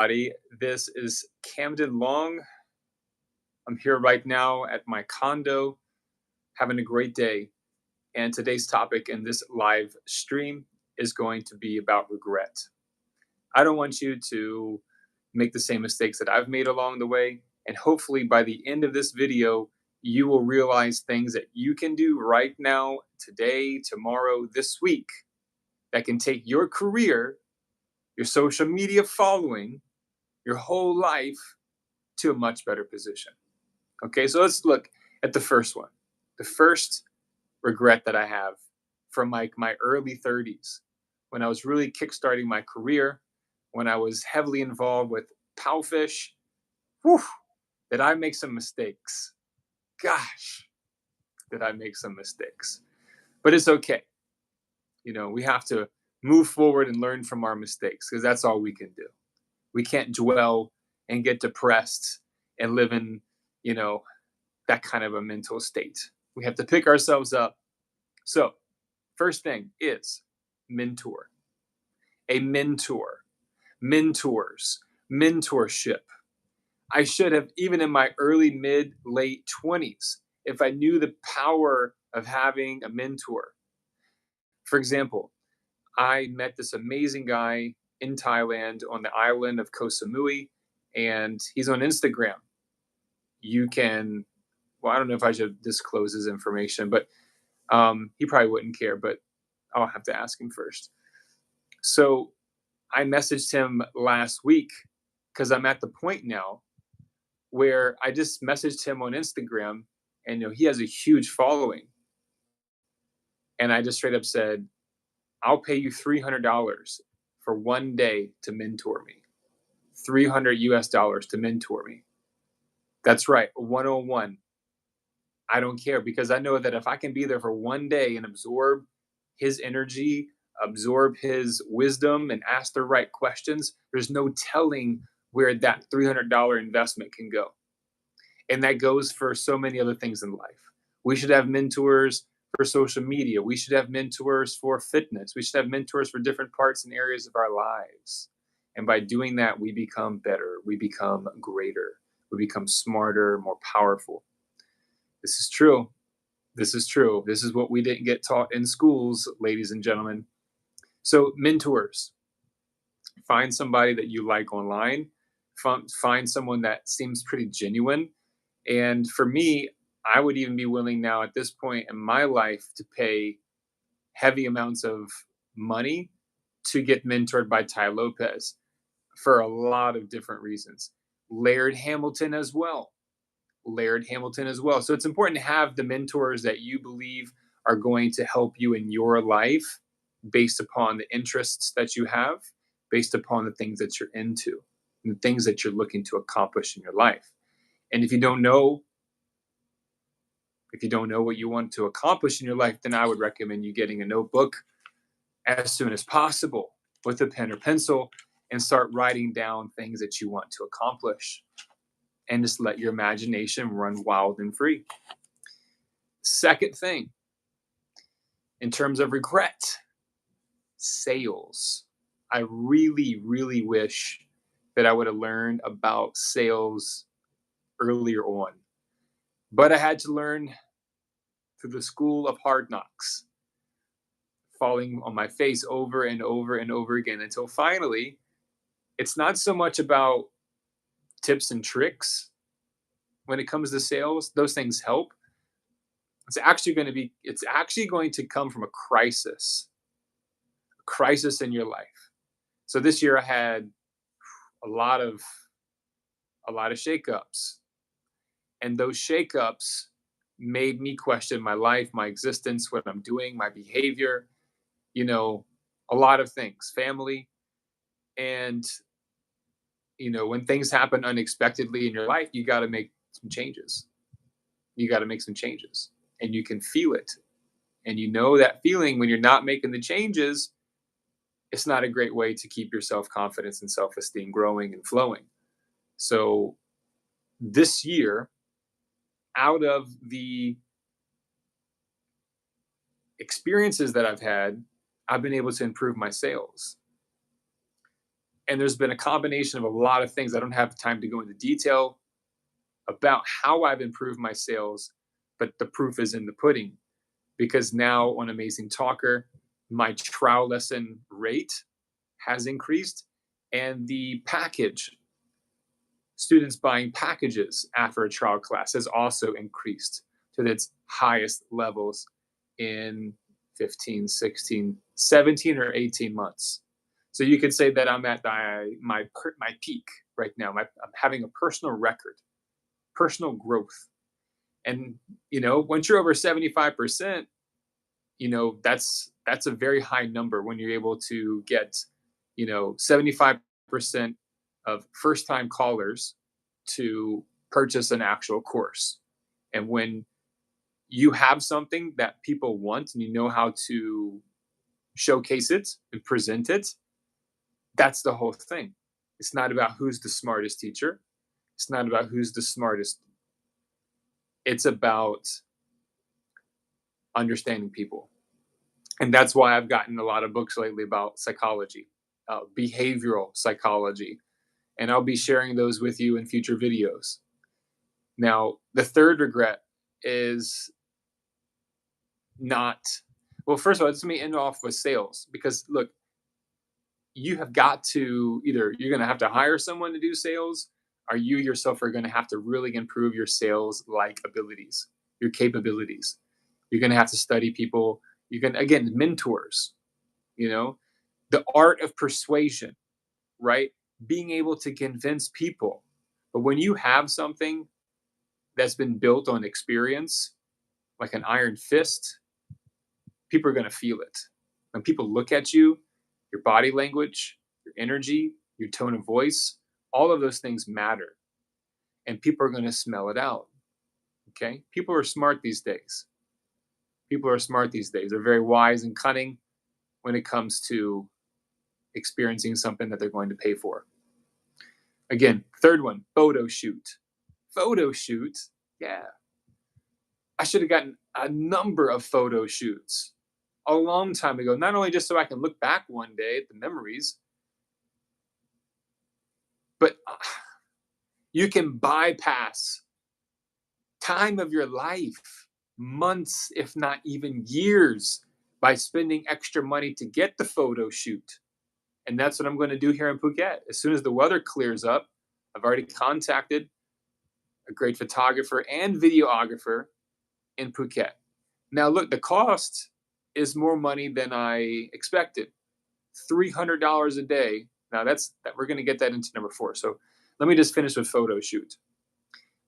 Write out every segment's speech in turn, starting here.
everybody. This is Camden Long. I'm here right now at my condo having a great day. And today's topic in this live stream is going to be about regret. I don't want you to make the same mistakes that I've made along the way. And hopefully, by the end of this video, you will realize things that you can do right now, today, tomorrow, this week, that can take your career, your social media following, your whole life to a much better position. Okay, so let's look at the first one. The first regret that I have from my early 30s, when I was really kickstarting my career, when I was heavily involved with Powfish, whew, did I make some mistakes? Gosh, did I make some mistakes? But it's okay. We have to move forward and learn from our mistakes because that's all we can do. We can't dwell and get depressed and live in, you know, that kind of a mental state. We have to pick ourselves up. So, first thing is mentor. A mentor, mentors, mentorship. I should have, even in my early, mid, late 20s, if I knew the power of having a mentor. For example, I met this amazing guy in Thailand on the island of Koh Samui, and he's on Instagram. You can, well, I don't know if I should disclose his information, but he probably wouldn't care, but I'll have to ask him first. So I messaged him last week because I'm at the point now where I just messaged him on Instagram, and he has a huge following. And I just straight up said, I'll pay you $300 for one day to mentor me. 300 US dollars to mentor me. That's right, 101. I don't care because I know that if I can be there for one day and absorb his energy, absorb his wisdom, and ask the right questions, there's no telling where that $300 investment can go. And that goes for so many other things in life. We should have mentors for social media. We should have mentors for fitness. We should have mentors for different parts and areas of our lives. And by doing that, we become better. We become greater. We become smarter, more powerful. This is true. This is true. This is what we didn't get taught in schools, ladies and gentlemen. So, mentors. Find somebody that you like online. Find someone that seems pretty genuine. And for me, I would even be willing now at this point in my life to pay heavy amounts of money to get mentored by Tai Lopez for a lot of different reasons. Laird Hamilton as well. Laird Hamilton as well. So it's important to have the mentors that you believe are going to help you in your life based upon the interests that you have, based upon the things that you're into, and the things that you're looking to accomplish in your life. And if you don't know what you want to accomplish in your life, then I would recommend you getting a notebook as soon as possible with a pen or pencil and start writing down things that you want to accomplish and just let your imagination run wild and free. Second thing, in terms of regret, sales. I really, really wish that I would have learned about sales earlier on, but I had to learn through the school of hard knocks, falling on my face over and over and over again until finally it's not so much about tips and tricks when it comes to sales. Those things help. It's actually going to come from a crisis in your life. So this year I had a lot of shakeups, and those shakeups made me question my life, my existence, what I'm doing, my behavior, a lot of things, family. And, when things happen unexpectedly in your life, you got to make some changes. You got to make some changes, and you can feel it. And that feeling when you're not making the changes, it's not a great way to keep your self-confidence and self-esteem growing and flowing. So this year, out of the experiences that I've had, I've been able to improve my sales. And there's been a combination of a lot of things. I don't have time to go into detail about how I've improved my sales, but the proof is in the pudding because now on Amazing Talker, my trial lesson rate has increased and the package, students buying packages after a trial class, has also increased to its highest levels in 15, 16, 17, or 18 months. So you could say that I'm at my peak right now. I'm having a personal record, personal growth. And once you're over 75%, that's a very high number when you're able to get 75% of first time callers to purchase an actual course. And when you have something that people want and you know how to showcase it and present it, that's the whole thing. It's not about who's the smartest teacher. It's not about who's the smartest. It's about understanding people. And that's why I've gotten a lot of books lately about psychology, behavioral psychology, and I'll be sharing those with you in future videos. Now, the third regret is not, well, first of all, let me end off with sales because look, you have got to either, you're going to have to hire someone to do sales, or you yourself are going to have to really improve your sales like abilities, your capabilities. You're going to have to study people. You can, again, mentors, the art of persuasion, right? Being able to convince people. But when you have something that's been built on experience, like an iron fist, people are going to feel it. When people look at you, your body language, your energy, your tone of voice, all of those things matter. And people are going to smell it out. Okay? People are smart these days. People are smart these days. They're very wise and cunning when it comes to experiencing something that they're going to pay for. Again, third one, photo shoot. Photo shoot? Yeah. I should have gotten a number of photo shoots a long time ago, not only just so I can look back one day at the memories, but you can bypass time of your life, months, if not even years, by spending extra money to get the photo shoot. And that's what I'm going to do here in Phuket. As soon as the weather clears up, I've already contacted a great photographer and videographer in Phuket. Now, look, the cost is more money than I expected. $300 a day. Now, we're going to get that into number 4. So let me just finish with photo shoot.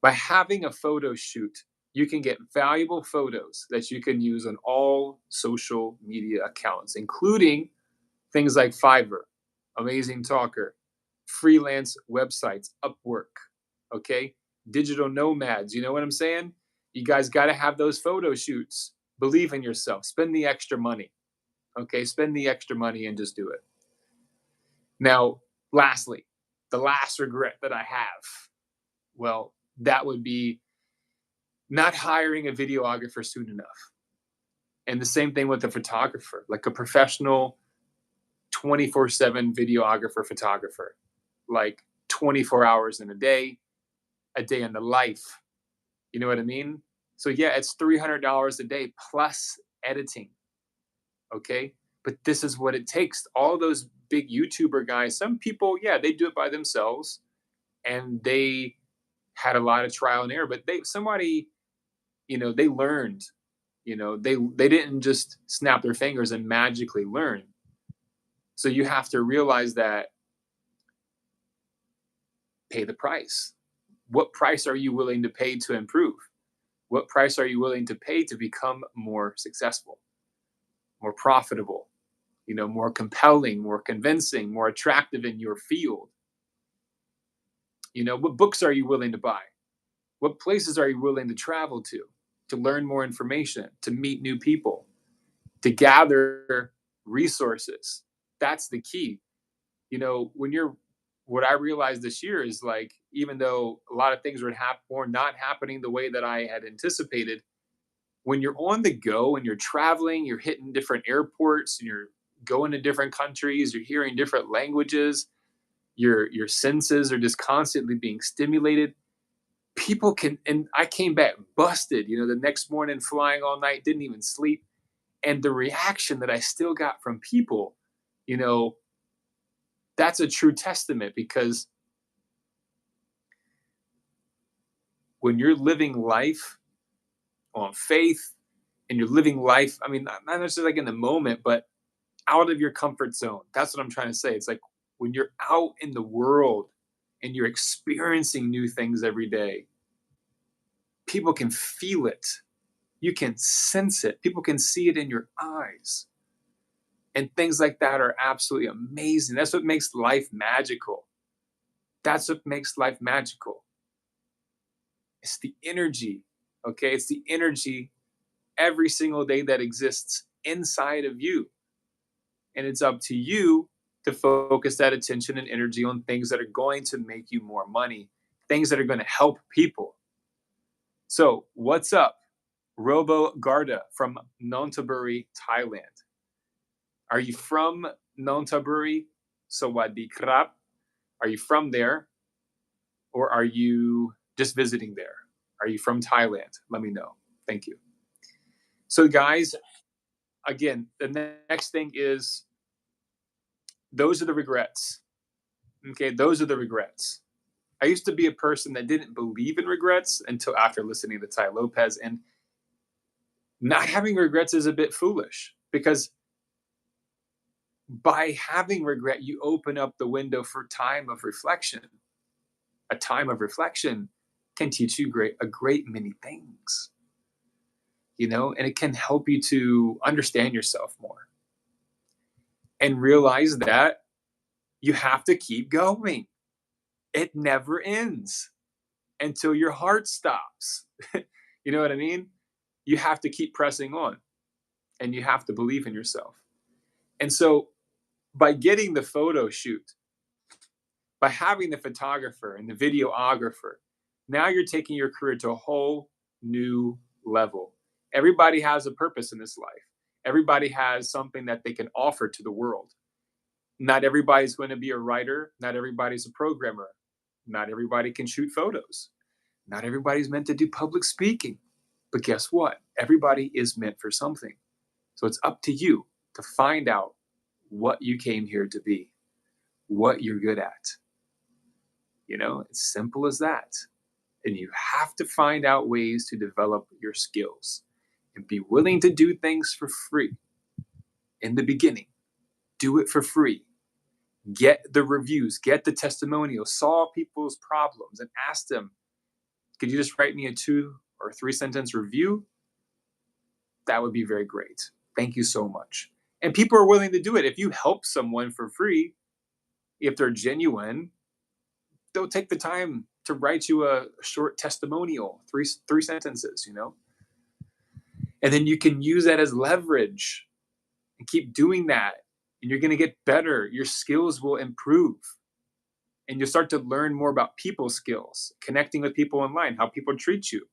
By having a photo shoot, you can get valuable photos that you can use on all social media accounts, including things like Fiverr, Amazing Talker, freelance websites, Upwork, okay? Digital nomads, you know what I'm saying? You guys got to have those photo shoots. Believe in yourself. Spend the extra money, okay? Spend the extra money and just do it. Now, lastly, the last regret that I have, well, that would be not hiring a videographer soon enough. And the same thing with a photographer, like a professional 24/7 videographer, photographer, like 24 hours in a day in the life. You know what I mean? So yeah, it's $300 a day plus editing. Okay. But this is what it takes. All those big YouTuber guys, some people, yeah, they do it by themselves and they had a lot of trial and error, but they learned, they didn't just snap their fingers and magically learn. So you have to realize that pay the price. What price are you willing to pay to improve? What price are you willing to pay to become more successful, more profitable, more compelling, more convincing, more attractive in your field? What books are you willing to buy? What places are you willing to travel to learn more information, to meet new people, to gather resources? That's the key. What I realized this year is like, even though a lot of things were not happening the way that I had anticipated, when you're on the go and you're traveling, you're hitting different airports and you're going to different countries, you're hearing different languages, Your senses are just constantly being stimulated. People can, and I came back busted, the next morning, flying all night, didn't even sleep. And the reaction that I still got from people, you know, that's a true testament, because when you're living life on faith and you're living life, I mean, not necessarily like in the moment, but out of your comfort zone. That's what I'm trying to say. It's like when you're out in the world and you're experiencing new things every day, people can feel it. You can sense it. People can see it in your eyes. And things like that are absolutely amazing. That's what makes life magical. That's what makes life magical. It's the energy. Okay. It's the energy every single day that exists inside of you. And it's up to you to focus that attention and energy on things that are going to make you more money, things that are going to help people. So, what's up, Robo Garda from Nonthaburi, Thailand? Are you from Nonthaburi? Sawadee krap. Are you from there, or are you just visiting there? Are you from Thailand? Let me know. Thank you. So, guys, again, the next thing is, those are the regrets. Okay, those are the regrets. I used to be a person that didn't believe in regrets until after listening to Tai Lopez, and not having regrets is a bit foolish, because by having regret, you open up the window for time of reflection. A time of reflection can teach you a great many things, and it can help you to understand yourself more and realize that you have to keep going. It never ends until your heart stops. You know what I mean? You have to keep pressing on, and you have to believe in yourself. And so, by getting the photo shoot, by having the photographer and the videographer, now you're taking your career to a whole new level. Everybody has a purpose in this life. Everybody has something that they can offer to the world. Not everybody's going to be a writer. Not everybody's a programmer. Not everybody can shoot photos. Not everybody's meant to do public speaking. But guess what? Everybody is meant for something. So it's up to you to find out what you came here to be, what you're good at. It's simple as that. And you have to find out ways to develop your skills and be willing to do things for free in the beginning. Do it for free. Get the reviews, get the testimonials, solve people's problems, and ask them, could you just write me a 2 or 3 sentence review? That would be very great. Thank you so much. And people are willing to do it. If you help someone for free, if they're genuine, they'll take the time to write you a short testimonial, three sentences. And then you can use that as leverage and keep doing that. And you're going to get better. Your skills will improve. And you'll start to learn more about people skills, connecting with people online, how people treat you,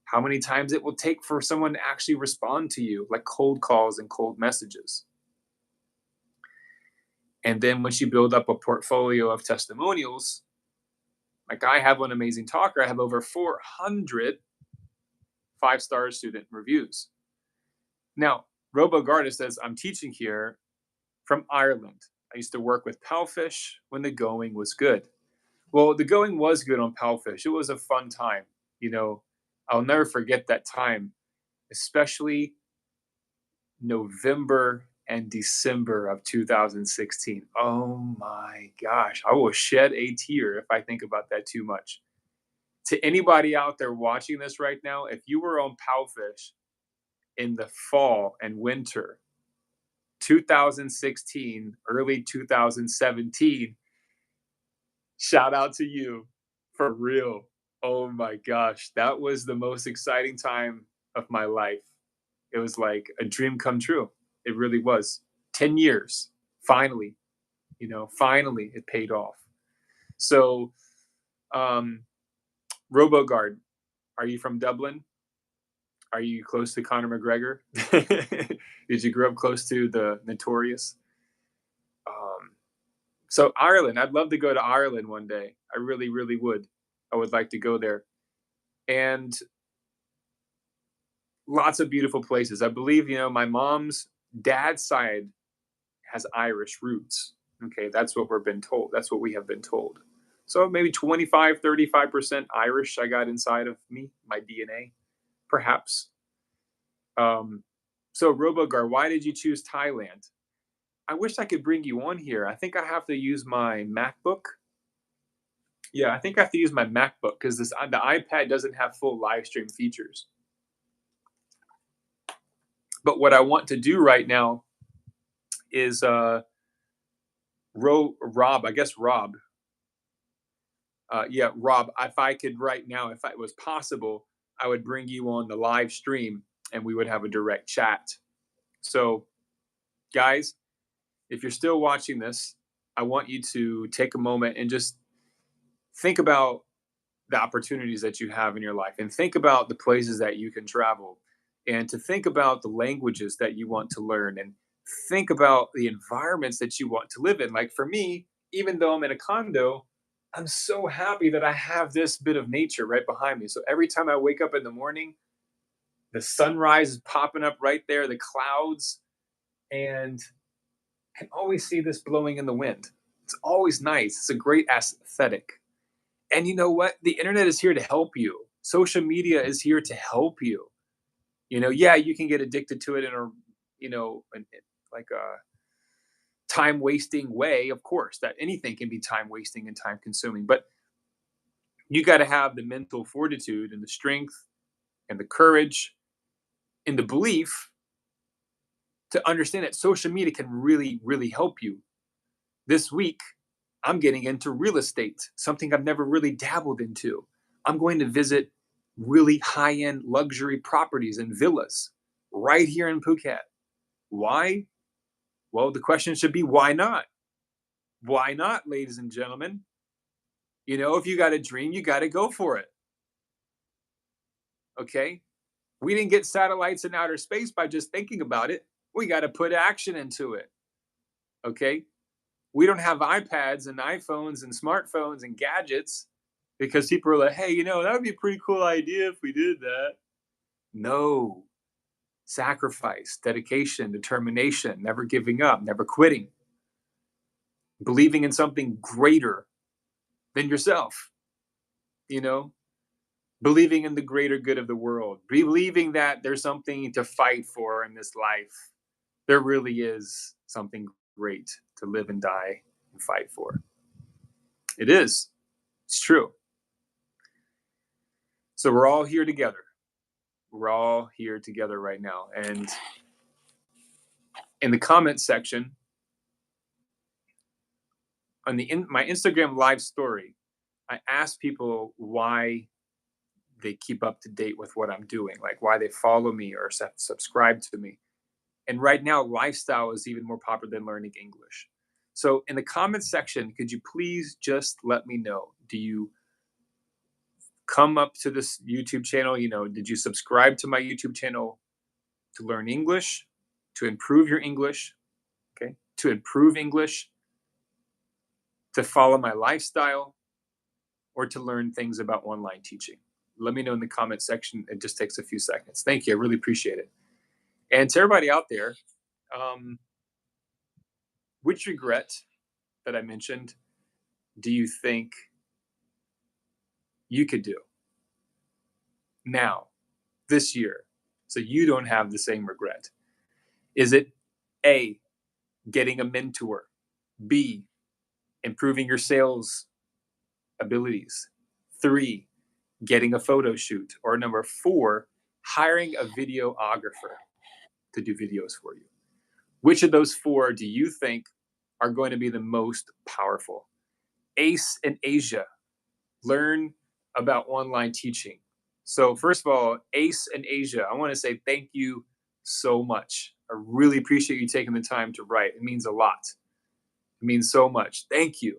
how many times it will take for someone to actually respond to you, like cold calls and cold messages. And then once you build up a portfolio of testimonials, like I have one amazing talker, I have over 400 5-star student reviews. Now, RoboGarda says, I'm teaching here from Ireland. I used to work with Palfish when the going was good. Well, the going was good on Palfish. It was a fun time. I'll never forget that time, especially November and December of 2016. Oh my gosh, I will shed a tear if I think about that too much. To anybody out there watching this right now, if you were on Palfish in the fall and winter 2016, early 2017, shout out to you, for real. Oh my gosh, that was the most exciting time of my life. It was like a dream come true. It really was. 10 years, finally, finally it paid off. So, RoboGuard, are you from Dublin? Are you close to Conor McGregor? Did you grow up close to the Notorious? Um, So Ireland, I'd love to go to Ireland one day. I really, really would. I would like to go there. And lots of beautiful places. I believe, my mom's dad's side has Irish roots. Okay, that's what we've been told. That's what we have been told. So maybe 25, 35% Irish I got inside of me, my DNA, perhaps. Um, so Robogar, why did you choose Thailand? I wish I could bring you on here. I think I have to use my MacBook. Yeah, I think I have to use my MacBook because this the iPad doesn't have full live stream features. But what I want to do right now is Rob, I guess Rob. Yeah, Rob, if I could right now, if it was possible, I would bring you on the live stream and we would have a direct chat. So, guys, if you're still watching this, I want you to take a moment and just think about the opportunities that you have in your life and think about the places that you can travel and to think about the languages that you want to learn and think about the environments that you want to live in. Like for me, even though I'm in a condo, I'm so happy that I have this bit of nature right behind me. So every time I wake up in the morning, the sunrise is popping up right there, the clouds, and I can always see this blowing in the wind. It's always nice. It's a great aesthetic. And you know what? The internet is here to help you. Social media is here to help you. Yeah, you can get addicted to it in a, like a time wasting way. Of course, that anything can be time wasting and time consuming, but you got to have the mental fortitude and the strength and the courage and the belief to understand that social media can really, really help you. This week, I'm getting into real estate, something I've never really dabbled into. I'm going to visit really high end luxury properties and villas right here in Phuket. Why? Well, the question should be why not? Why not, ladies and gentlemen? If you got a dream, you got to go for it. Okay? We didn't get satellites in outer space by just thinking about it. We got to put action into it. Okay? We don't have iPads and iPhones and smartphones and gadgets because people are like, hey, that would be a pretty cool idea if we did that. No. Sacrifice, dedication, determination, never giving up, never quitting, believing in something greater than yourself, you know, believing in the greater good of the world, believing that there's something to fight for in this life. There really is something great to live and die and fight for. It is. It's true. So we're all here together. We're all here together right now. And in the comments section, on my Instagram live story, I asked people why they keep up to date with what I'm doing, like why they follow me or subscribe to me. And right now, lifestyle is even more popular than learning English. So in the comments section, could you please just let me know? Do you come up to this YouTube channel? Did you subscribe to my YouTube channel to learn English, to improve your English? Okay. To improve English, to follow my lifestyle, or to learn things about online teaching? Let me know in the comment section. It just takes a few seconds. Thank you. I really appreciate it. And to everybody out there, which regret that I mentioned do you think you could do now, this year, so you don't have the same regret? Is it A, getting a mentor? B, improving your sales abilities? 3, getting a photo shoot? Or number 4, hiring a videographer to do videos for you? Which of those 4 do you think are going to be the most powerful? Ace in Asia, learn about online teaching. So, first of all, Ace in Asia, I want to say thank you so much. I really appreciate you taking the time to write. It means a lot. It means so much. Thank you.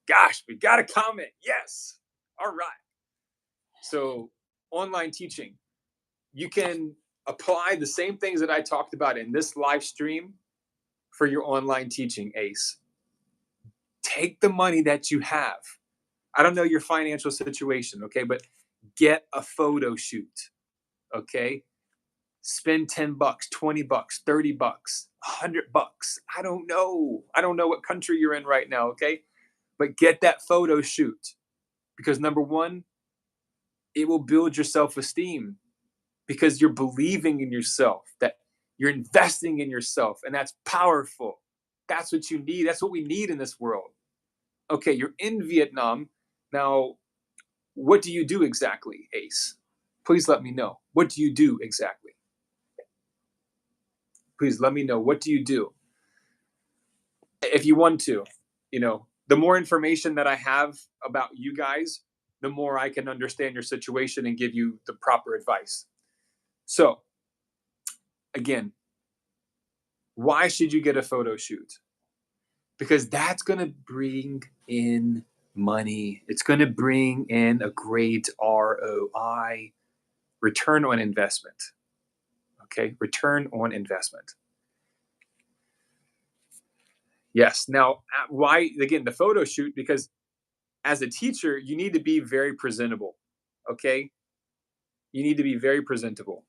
Gosh, we got a comment. Yes. All right. So, online teaching, you can apply the same things that I talked about in this live stream for your online teaching, Ace. Take the money that you have. I don't know your financial situation, okay, but get a photo shoot, okay? Spend 10 bucks, 20 bucks, 30 bucks, 100 bucks. I don't know. I don't know what country you're in right now, okay? But get that photo shoot because number one, it will build your self esteem because you're believing in yourself, that you're investing in yourself, and that's powerful. That's what you need. That's what we need in this world. Okay, you're in Vietnam. Now, what do you do exactly, Ace? Please let me know. What do you do exactly? Please let me know. What do you do? If you want to, the more information that I have about you guys, the more I can understand your situation and give you the proper advice. So, again, why should you get a photo shoot? Because that's going to bring in money. It's going to bring in a great ROI, return on investment. Okay, return on investment. Yes. Now, why, again, the photo shoot? Because as a teacher, you need to be very presentable. Okay, you need to be very presentable.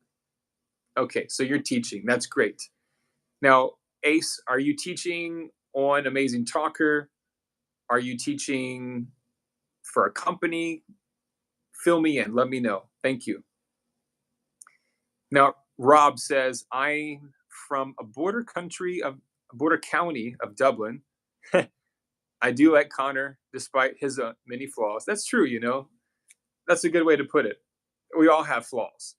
Okay, so you're teaching. That's great. Now, Ace, are you teaching on Amazing Talker? Are you teaching for a company? Fill me in. Let me know. Thank you. Now, Rob says, I'm from a border county of Dublin. I do like Connor despite his many flaws. That's true. That's a good way to put it. We all have flaws.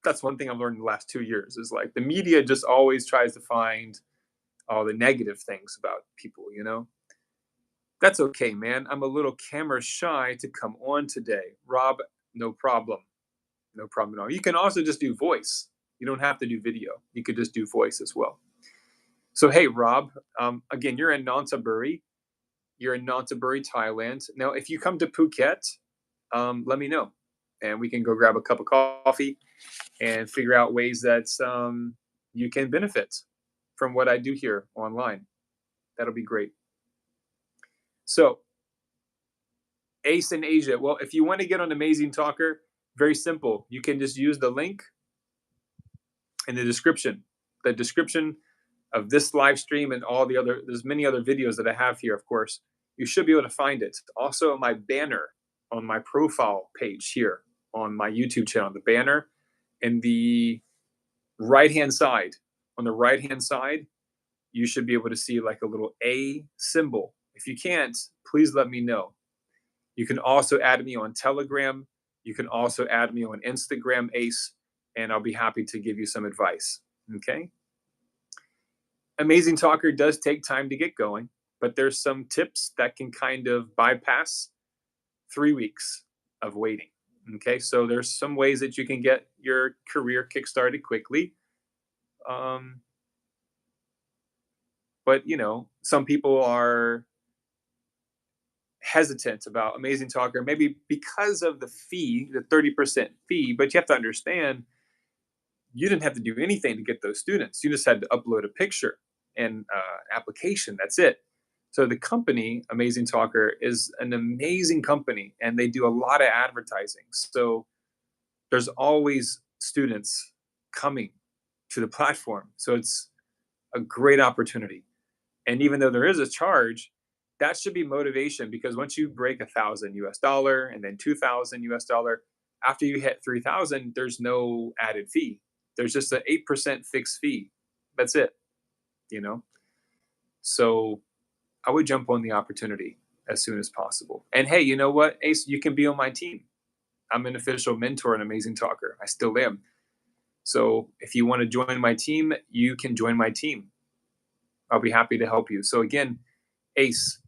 That's one thing I've learned in the last 2 years is like the media just always tries to find all the negative things about people. That's okay, man. I'm a little camera shy to come on today. Rob, no problem. No problem at all. You can also just do voice. You don't have to do video. You could just do voice as well. So, hey, Rob, again, you're in Nonthaburi. You're in Nonthaburi, Thailand. Now, if you come to Phuket, let me know. And we can go grab a cup of coffee and figure out ways that you can benefit from what I do here online. That'll be great. So, Ace in Asia. Well, if you want to get on Amazing Talker, very simple. You can just use the link in the description. The description of this live stream and there's many other videos that I have here, of course. You should be able to find it. Also, my banner on my profile page here on my YouTube channel, the banner in the right-hand side. On the right-hand side, you should be able to see like a little A symbol. If you can't, please let me know. You can also add me on Telegram. You can also add me on Instagram, Ace, and I'll be happy to give you some advice. Okay? Amazing Talker does take time to get going, but there's some tips that can kind of bypass 3 weeks of waiting. Okay, so there's some ways that you can get your career kickstarted quickly. But some people are hesitant about Amazing Talker, maybe because of the fee, the 30% fee. But you have to understand, you didn't have to do anything to get those students. You just had to upload a picture and application. That's it. So the company, Amazing Talker, is an amazing company, and they do a lot of advertising. So there's always students coming to the platform. So it's a great opportunity. And even though there is a charge, that should be motivation because once you break $1,000 and then $2,000, after you hit 3,000, there's no added fee. There's just an 8% fixed fee. That's it. So I would jump on the opportunity as soon as possible. And hey, you know what, Ace, you can be on my team. I'm an official mentor and Amazing Talker. I still am. So if you want to join my team, you can join my team. I'll be happy to help you. So again, Ace,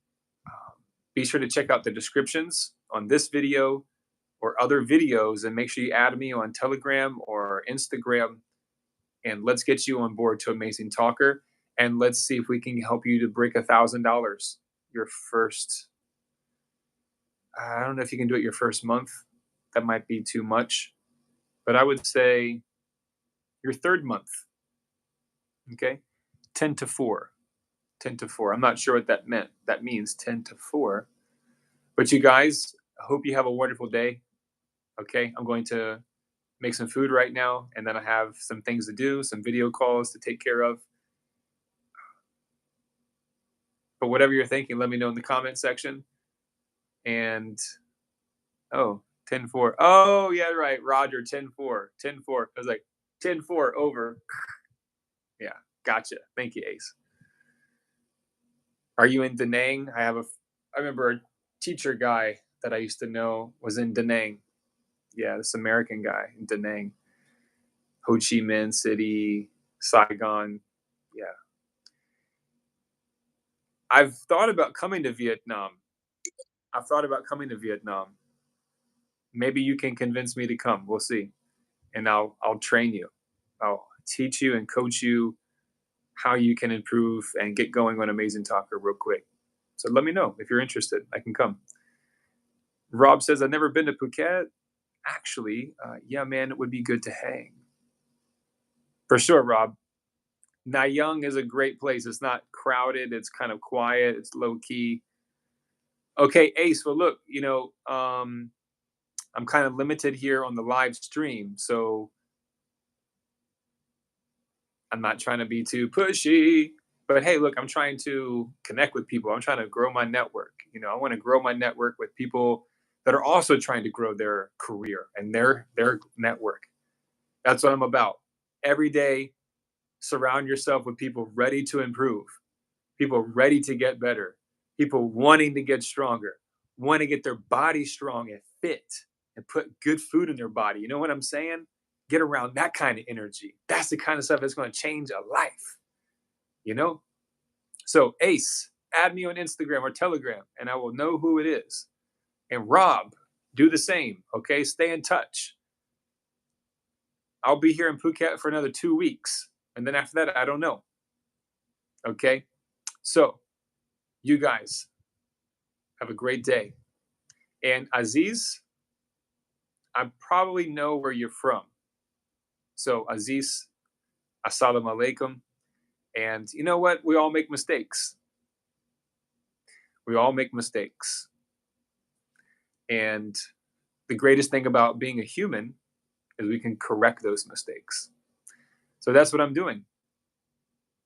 be sure to check out the descriptions on this video or other videos and make sure you add me on Telegram or Instagram. And let's get you on board to Amazing Talker. And let's see if we can help you to break $1,000 your first. I don't know if you can do it your first month. That might be too much. But I would say your third month. Okay? 10 to 4. 10 to 4. I'm not sure what that meant. That means 10 to 4. But you guys, I hope you have a wonderful day. Okay. I'm going to make some food right now, and then I have some things to do, some video calls to take care of. But whatever you're thinking, let me know in the comment section. And oh, 10-4. Oh, yeah, right. Roger, 10-4. 10-4. I was like, 10-4 over. Yeah, gotcha. Thank you, Ace. Are you in Da Nang? I remember a teacher guy that I used to know was in Da Nang. Yeah, this American guy in Da Nang. Ho Chi Minh City, Saigon. Yeah. I've thought about coming to Vietnam. I've thought about coming to Vietnam. Maybe you can convince me to come. We'll see. And I'll train you. I'll teach you and coach you how you can improve and get going on Amazing Talker real quick. So let me know if you're interested. I can come. Rob says, I've never been to Phuket. Actually, yeah, man, it would be good to hang. For sure, Rob. Nha Young is a great place. It's not crowded. It's kind of quiet. It's low key. Okay, Ace. Well, look, I'm kind of limited here on the live stream, so I'm not trying to be too pushy. But hey, look, I'm trying to connect with people. I'm trying to grow my network. I want to grow my network with people that are also trying to grow their career and their network. That's what I'm about. Every day, surround yourself with people ready to improve, people ready to get better, people wanting to get stronger, want to get their body strong and fit and put good food in their body. You know what I'm saying? Get around that kind of energy. That's the kind of stuff that's going to change a life, you know? So, Ace, add me on Instagram or Telegram and I will know who it is. And Rob, do the same, okay? Stay in touch. I'll be here in Phuket for another 2 weeks. And then after that, I don't know. Okay? So, you guys have a great day. And Aziz, I probably know where you're from. So, Aziz, assalamu alaikum. And you know what? We all make mistakes. We all make mistakes. And the greatest thing about being a human is we can correct those mistakes. So that's what I'm doing.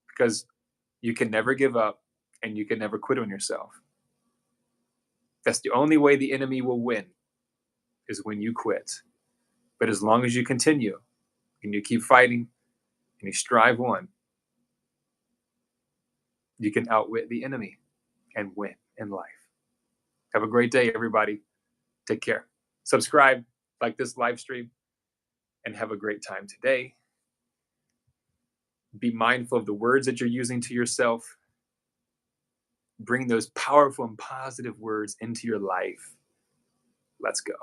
Because you can never give up and you can never quit on yourself. That's the only way the enemy will win, is when you quit. But as long as you continue and you keep fighting and you strive on, you can outwit the enemy and win in life. Have a great day, everybody. Take care. Subscribe, like this live stream, and have a great time today. Be mindful of the words that you're using to yourself. Bring those powerful and positive words into your life. Let's go.